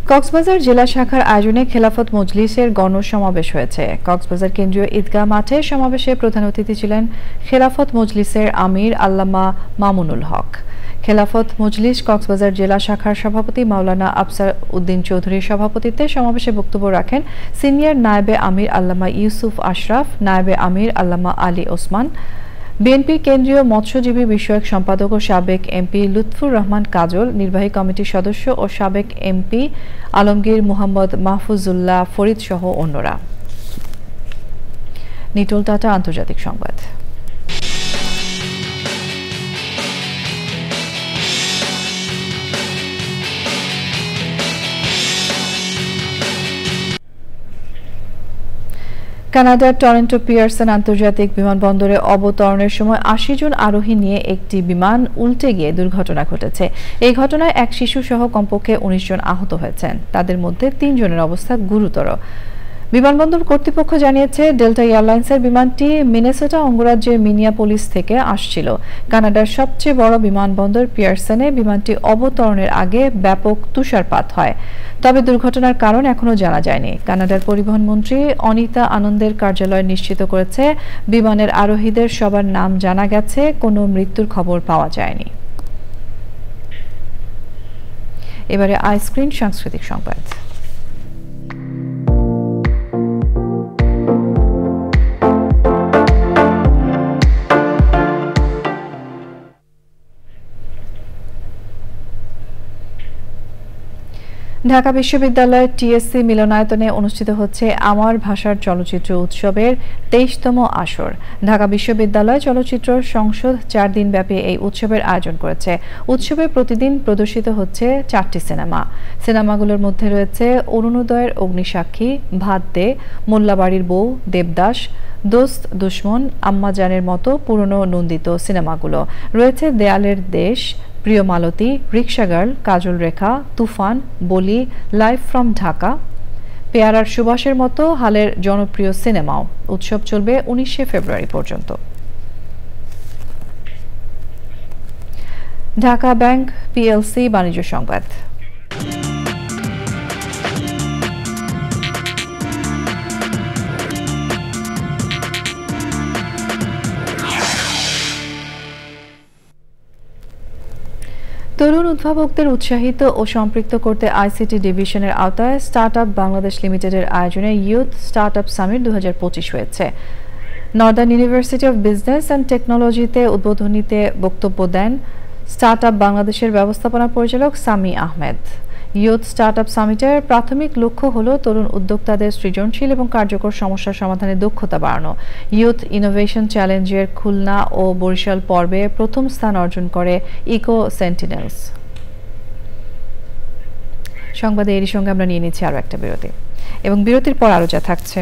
কক্সবাজার জেলা শাখার আয়োজনে খেলাফত মজলিসের গণসমাবেশ হয়েছে। কক্সবাজার কেন্দ্রীয় ঈদগাহ মাঠে সমাবেশে প্রধান অতিথি ছিলেন খেলাফত মজলিসের আমির আল্লামা মামুনুল হক। খেলাফত মজলিস কক্সবাজার জেলা শাখার সভাপতি মাওলানা আফসার উদ্দিন চৌধুরীর সভাপতিত্বে সমাবেশে বক্তব্য রাখেন সিনিয়র নায়েবে আমির আল্লামা ইউসুফ আশরাফ, নায়েবে আমির আল্লামা আলী ওসমান, বিএনপির কেন্দ্রীয় মৎস্যজীবী বিষয়ক সম্পাদক ও সাবেক এমপি লুৎফুর রহমান কাজল, নির্বাহী কমিটির সদস্য ও সাবেক এমপি আলমগীর মোহাম্মদ মাহফুজুল্লাহ ফরিদ সহ অন্যরা। নিটোল টাটা, আন্তর্জাতিক সংবাদ। কানাডার টরন্টো পিয়ারসন আন্তর্জাতিক বিমানবন্দরে অবতরণের সময় 80 জন আরোহী নিয়ে একটি বিমান উল্টে গিয়ে দুর্ঘটনা ঘটেছে। এই ঘটনায় এক শিশু সহ কমপক্ষে 19 জন আহত হয়েছেন, তাদের মধ্যে 3 জনের অবস্থা গুরুতর। বিমানবন্দর কর্তৃপক্ষ জানিয়েছে ডেল্টা এয়ারলাইন্সের বিমানটি মিনেসোটা অঙ্গরাজ্যের মিনিয়াপোলিস থেকে আসছিল। কানাডার সবচেয়ে বড় বিমানবন্দর পিয়ারসনে বিমানটি অবতরণের আগে ব্যাপক তুষারপাত হয়। তবে দুর্ঘটনার কারণ এখনো জানা যায়নি। কানাডার পরিবহন মন্ত্রী অনিতা আনন্দের কার্যালয় নিশ্চিত করেছে বিমানের আরোহীদের সবার নাম জানা গেছে, কোনো মৃত্যুর খবর পাওয়া যায়নি। এবারে আইস্ক্রিন সাংস্কৃতিক সংবাদ। ঢাকা বিশ্ববিদ্যালয়ের টিএসসি মিলনায়তনে অনুষ্ঠিত হচ্ছে আমার ভাষার চলচ্চিত্র উৎসবের ২৩তম আসর। ঢাকা বিশ্ববিদ্যালয় চলচ্চিত্র সংসদ ৪ দিনব্যাপী এই উৎসবের আয়োজন করেছে। উৎসবে প্রতিদিন প্রদর্শিত হচ্ছে ৪টি সিনেমা। সিনেমাগুলোর মধ্যে রয়েছে অরুণোদয়ের অগ্নিসাক্ষী, ভাত দে, মোল্লাবাড়ির বউ, দেবদাস, দোস্ত দুশ্মন, আম্মাজানের মতো পুরনো নন্দিত সিনেমাগুলো। রয়েছে দেয়ালের দেশ, প্রিয় মালতী, রিক্সা গার্ল, কাজল রেখা, তুফান, বলি, লাইভ ফ্রম ঢাকা, পেয়ারার সুবাসের মতো হালের জনপ্রিয় সিনেমাও। উৎসব চলবে ১৯শে ফেব্রুয়ারি পর্যন্ত। ঢাকা ব্যাংক পিএলসি বাণিজ্য সংবাদ। তরুণ উদ্ভাবকদের উৎসাহিত ও সম্পৃক্ত করতে আইসিটি ডিভিশনের আওতায় স্টার্টআপ বাংলাদেশ লিমিটেডের আয়োজনে ইউথ স্টার্টআপ সামিট ২০২৫ হয়েছে। Northern university of business and টেকনোলজিতে উদ্বোধনীতে বক্তব্য দেন স্টার্টআপ বাংলাদেশের ব্যবস্থাপনা পরিচালক সামি আহমেদ। ইউথ স্টার্টআপ সামিটের প্রাথমিক লক্ষ্য হল তরুণ উদ্যোক্তাদের সৃজনশীল এবং কার্যকর সমস্যার সমাধানে দক্ষতা বাড়ানো। ইউথ ইনোভেশন চ্যালেঞ্জের খুলনা ও বরিশাল পর্বে প্রথম স্থান অর্জন করে ইকো সেন্টিনেলস। সংবাদে এরই সঙ্গে আমরা নিয়ে নিচ্ছি আরও একটা বিরতি, এবং বিরতির পর আরও যা থাকছে।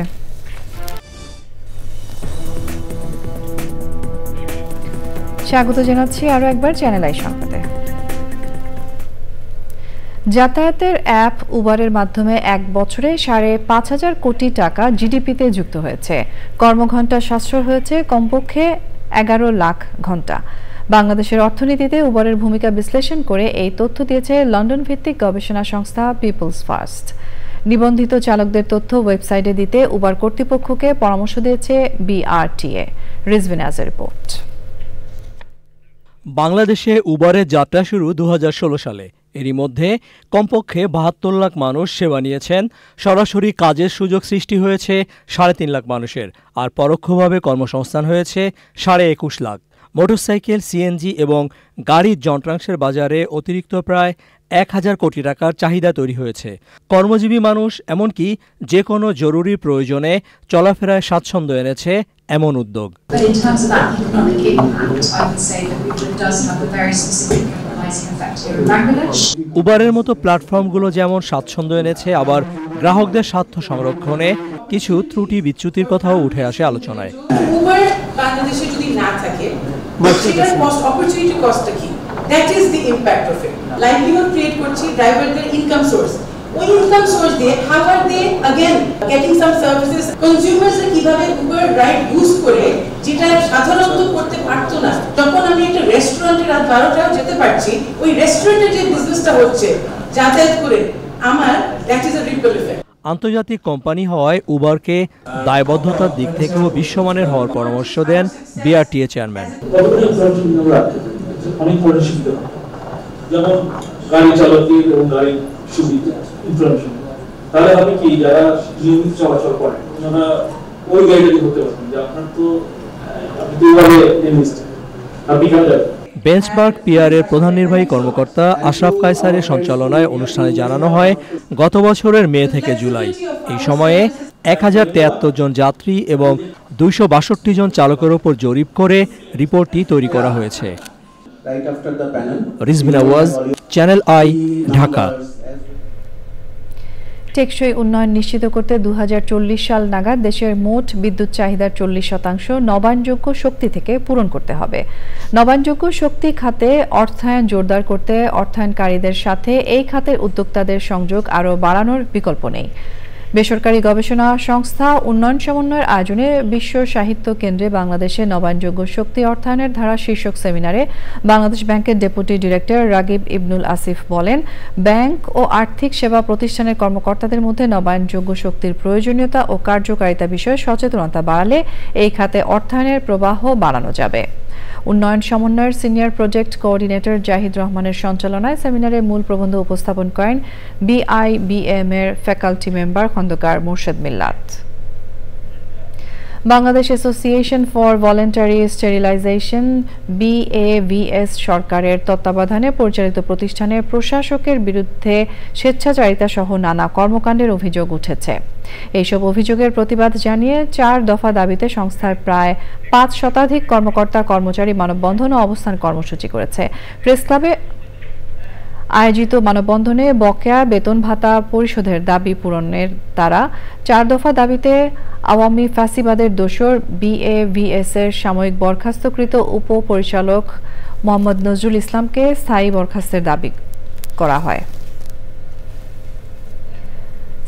স্বাগত জানাচ্ছি আরও একবার চ্যানেল আই সংবাদে। যাতায়াতের অ্যাপ উবারের মাধ্যমে ১ বছরে ৫,৫০০ কোটি টাকা জিডিপিতে যুক্ত হয়েছে। কর্মঘণ্টা সাশ্রয় হয়েছে কমপক্ষে ১১ লাখ ঘণ্টা। বাংলাদেশের অর্থনীতিতে উবারের ভূমিকা বিশ্লেষণ করে এই তথ্য দিয়েছে লন্ডন ভিত্তিক গবেষণা সংস্থা পিপলস ফার্স্ট। নিবন্ধিত চালকদের তথ্য ওয়েবসাইটে দিতে উবার কর্তৃপক্ষকে পরামর্শ দিয়েছে বিআরটিএ। রিজভিনাজের রিপোর্ট। বাংলাদেশে উবারের যাত্রা শুরু ২০১৬ সালে। এরই মধ্যে কমপক্ষে ৭২ লাখ মানুষ সেবা নিয়েছেন। সরাসরি কাজের সুযোগ সৃষ্টি হয়েছে ৩.৫ লাখ মানুষের, আর পরোক্ষভাবে কর্মসংস্থান হয়েছে ২১.৫ লাখ। মোটরসাইকেল, সিএনজি এবং গাড়ির যন্ত্রাংশের বাজারে অতিরিক্ত প্রায় ১,০০০ কোটি টাকার চাহিদা তৈরি হয়েছে। কর্মজীবী মানুষ এমনকি যে কোনো জরুরি প্রয়োজনে চলাফেরায় স্বাচ্ছন্দ্য এনেছে এমন উদ্যোগ। উবারের মতো প্ল্যাটফর্মগুলো যেমন স্বাচ্ছন্দ্য এনেছে, আবার গ্রাহকদের স্বার্থ সংরক্ষণে কিছু ত্রুটি বিচ্যুতির কথাও উঠে আসে আলোচনায়। উবার বাংলাদেশে যদি না থাকে, সেটার কস্ট, অপরচুনিটি কস্টটা কি? That is the impact of it. Livelihood create করছি, ড্রাইভারদের ইনকাম সোর্স, ওই ইনকাম সোর্স দিয়ে how are they again getting some services, consumers কিভাবে উবার রাইড ইউজ করে, যেটা সাধারণত করতে পারতো না। যখন আমি একটা রেস্টুরেন্টে রাত 12টাও যেতে পারছি, ওই রেস্টুরেন্টে যে বিজনেসটা হচ্ছে যাতায়াত করে, আমার that is a ripple effect. আন্তর্জাতিক কোম্পানি হওয়ায় উবারকে দায়বদ্ধতার দিক থেকেও বিশ্বমানের হওয়ার পরামর্শ দেন বিআরটিএ চেয়ারম্যান। অনেক ধরনের সুবিধা, যেমন গাড়ি চালকের এবং গাড়ির সুবিধা, ইনফরমেশন, তাহলে হবে কি যারা নিয়মিত চলাচল করেন ওনারা ওই গাড়িটা করতে পারবেন যে আপনার তো আপনি তো এইভাবে আপনি কেন যাবেন। বেঞ্চমার্ক পিআরের প্রধান নির্বাহী কর্মকর্তা আশরাফ কায়সারের সঞ্চালনায় অনুষ্ঠানে জানানো হয়, গত বছরের মে থেকে জুলাই এই সময়ে ১,০৭৩ জন যাত্রী এবং ২৬২ জন চালকের উপর জরিপ করে রিপোর্টটি তৈরি করা হয়েছে। রিজভিনা ওয়াজ, চ্যানেল আই, ঢাকা। টেকসই উন্নয়ন নিশ্চিত করতে ২০৪০ সাল নাগাদ দেশের মোট বিদ্যুৎ চাহিদার ৪০% নবায়নযোগ্য শক্তি থেকে পূরণ করতে হবে। নবায়নযোগ্য শক্তি খাতে অর্থায়ন জোরদার করতে অর্থায়নকারীদের সাথে এই খাতের উদ্যোক্তাদের সংযোগ আরও বাড়ানোর বিকল্প নেই। বেসরকারি গবেষণা সংস্থা উন্নয়ন সমন্বয়ের আয়োজনে বিশ্ব সাহিত্য কেন্দ্রে বাংলাদেশে নবায়নযোগ্য শক্তি অর্থায়নের ধারা শীর্ষক সেমিনারে বাংলাদেশ ব্যাংকের ডেপুটি ডিরেক্টর রাগিব ইবনুল আসিফ বলেন, ব্যাংক ও আর্থিক সেবা প্রতিষ্ঠানের কর্মকর্তাদের মধ্যে নবায়নযোগ্য শক্তির প্রয়োজনীয়তা ও কার্যকারিতা বিষয়ে সচেতনতা বাড়ালে এই খাতে অর্থায়নের প্রবাহ বাড়ানো যাবে। উন্নয়ন সমন্বয়ের সিনিয়র প্রজেক্ট কোঅর্ডিনেটর জাহিদ রহমানের সঞ্চালনায় সেমিনারে মূল প্রবন্ধ উপস্থাপন করেন বিআইবিএম এর faculty member Khandaker Morshed Millat. Bangladesh association for voluntary sterilization BAVS সরকারের তত্ত্বাবধানে পরিচালিত প্রতিষ্ঠানের প্রশাসকের বিরুদ্ধে স্বেচ্ছাচারিতা সহ নানা কর্মকাণ্ডের অভিযোগ উঠেছে। এইসব অভিযোগের প্রতিবাদ জানিয়ে 4 দফা দাবিতে সংস্থার প্রায় 5 শতাধিক কর্মকর্তা কর্মচারী মানববন্ধন ও অবস্থান কর্মসূচি করেছে। প্রেস ক্লাবে আয়োজিত মানববন্ধনে বকেয়া বেতন ভাতা পরিশোধের দাবি পূরণের তারা 4 দফা দাবিতে আওয়ামী ফ্যাসিবাদের দোসর BAVS এর সাময়িক বরখাস্তকৃত উপপরিচালক মোহাম্মদ নজরুল ইসলামকে স্থায়ী বরখাস্তের দাবি করা হয়।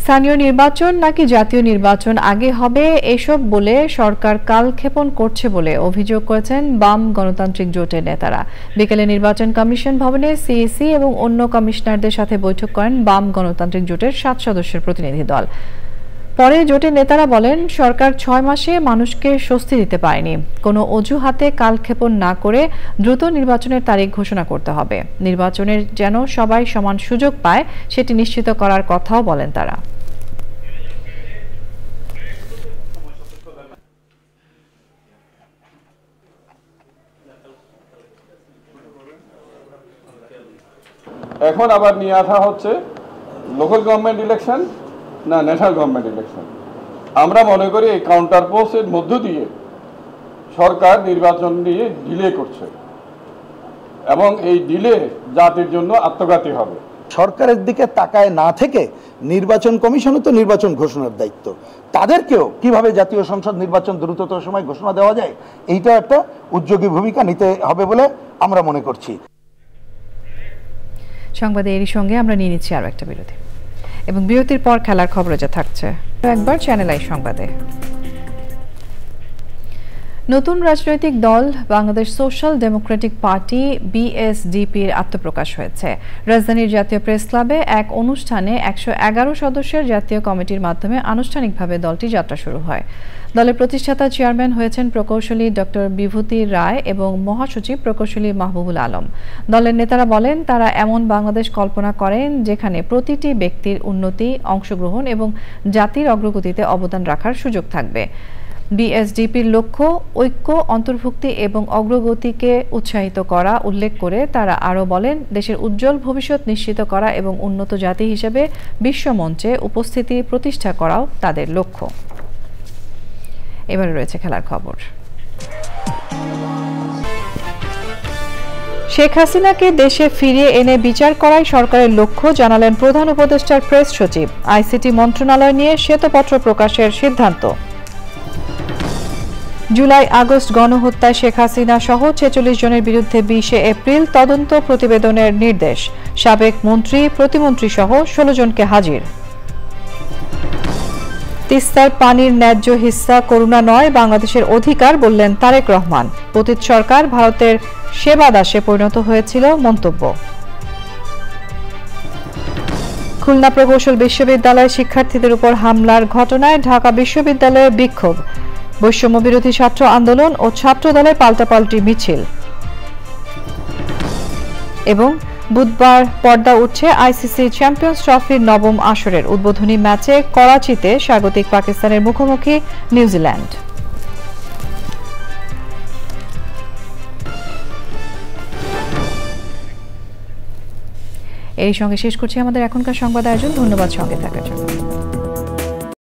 স্থানীয় নির্বাচন নাকি জাতীয় নির্বাচন আগে হবে এসব বলে সরকার কালক্ষেপণ করছে বলে অভিযোগ করেছেন বাম গণতান্ত্রিক জোটের নেতারা। বিকেলে নির্বাচন কমিশন ভবনে CEC এবং অন্য কমিশনারদের সাথে বৈঠক করেন বাম গণতান্ত্রিক জোটের 7 সদস্যের প্রতিনিধি দল। পরে জোটের নেতারা বলেন, সরকার 6 মাসে মানুষকে স্বস্তি দিতে পারেনি। কোনো অজুহাতে কালক্ষেপণ না করে দ্রুত নির্বাচনের তারিখ ঘোষণা করতে হবে। নির্বাচনের যেন সবাই সমান সুযোগ পায় সেটি নিশ্চিত করার কথাও বলেন তারা। এখন আবার নিয়ে আসা হচ্ছে লোকাল গভর্নমেন্ট ইলেকশন না ন্যাশনাল গভর্নমেন্ট ইলেকশন। আমরা মনে করি এই কাউন্টার পোস্টের মধ্য দিয়ে সরকার নির্বাচন নিয়ে ডিলে করছে এবং এই ডিলে জাতির জন্য আত্মঘাতী হবে। সরকারের দিকে তাকায় না থেকে নির্বাচন কমিশনও তো নির্বাচন ঘোষণার দায়িত্ব, তাদেরকেও কিভাবে জাতীয় সংসদ নির্বাচন দ্রুততর সময় ঘোষণা দেওয়া যায় এইটা একটা উদ্যোগী ভূমিকা নিতে হবে বলে আমরা মনে করছি। সংবাদে এরই সঙ্গে আমরা নিয়ে নিচ্ছি আরও একটা বিরতি এবং বিরতির পর খেলার খবরে যা থাকছে একবার চ্যানেল আই সংবাদে। নতুন রাজনৈতিক দল বাংলাদেশ সোশ্যাল ডেমোক্রেটিক পার্টি BSDPর আত্মপ্রকাশ হয়েছে। রাজধানীর জাতীয় প্রেস ক্লাবে এক অনুষ্ঠানে 111 সদস্যের জাতীয় কমিটির মাধ্যমে আনুষ্ঠানিকভাবে দলটি যাত্রা শুরু হয়। দলের প্রতিষ্ঠাতা চেয়ারম্যান হয়েছেন প্রকৌশলী ডক্টর বিভূতি রায় এবং মহাসচিব প্রকৌশলী মাহবুবুল আলম। দলের নেতারা বলেন, তারা এমন বাংলাদেশ কল্পনা করেন যেখানে প্রতিটি ব্যক্তির উন্নতি, অংশগ্রহণ এবং জাতির অগ্রগতিতে অবদান রাখার সুযোগ থাকবে। BSDPর লক্ষ্য ঐক্য, অন্তর্ভুক্তি এবং অগ্রগতিকে উৎসাহিত করা উল্লেখ করে তারা আরও বলেন, দেশের উজ্জ্বল ভবিষ্যৎ নিশ্চিত করা এবং উন্নত জাতি হিসেবে বিশ্বমঞ্চে উপস্থিতি প্রতিষ্ঠা করাও তাদের লক্ষ্য। এবারে রয়েছে খেলার খবর। শেখ হাসিনাকে দেশে ফিরিয়ে এনে বিচার করাই সরকারের লক্ষ্য জানালেন প্রধান উপদেষ্টার প্রেস সচিব। ICT মন্ত্রণালয় নিয়ে শ্বেতপত্র প্রকাশের সিদ্ধান্ত। জুলাই আগস্ট গণহত্যায় শেখ হাসিনা সহ 46 জনের বিরুদ্ধে 20 এপ্রিল তদন্ত প্রতিবেদনের নির্দেশ। সাবেক মন্ত্রী, প্রতিমন্ত্রী সহ 16 জনকে হাজির। তিস্তার পানির ন্যায্য হিস্সা করুণা নয়, বাংলাদেশের অধিকার বললেন তারেক রহমান। পতিত সরকার ভারতের সেবা দাসে পরিণত হয়েছিল মন্তব্য। খুলনা প্রকৌশল বিশ্ববিদ্যালয়ের শিক্ষার্থীদের উপর হামলার ঘটনায় ঢাকা বিশ্ববিদ্যালয়ে বিক্ষোভ। বৈষম্য বিরোধী ছাত্র আন্দোলন ও ছাত্র দলের পাল্টাপাল্টি মিছিল। এবং বুধবার পর্দা উঠছে ICC চ্যাম্পিয়ন্স ট্রফির 9ম আসরের উদ্বোধনী ম্যাচে করাচিতে স্বাগতিক পাকিস্তানের মুখোমুখি নিউজিল্যান্ড। এই সঙ্গে শেষ করছি আমাদের এখনকার সংবাদ আয়োজন। ধন্যবাদ সঙ্গে থাকার জন্য।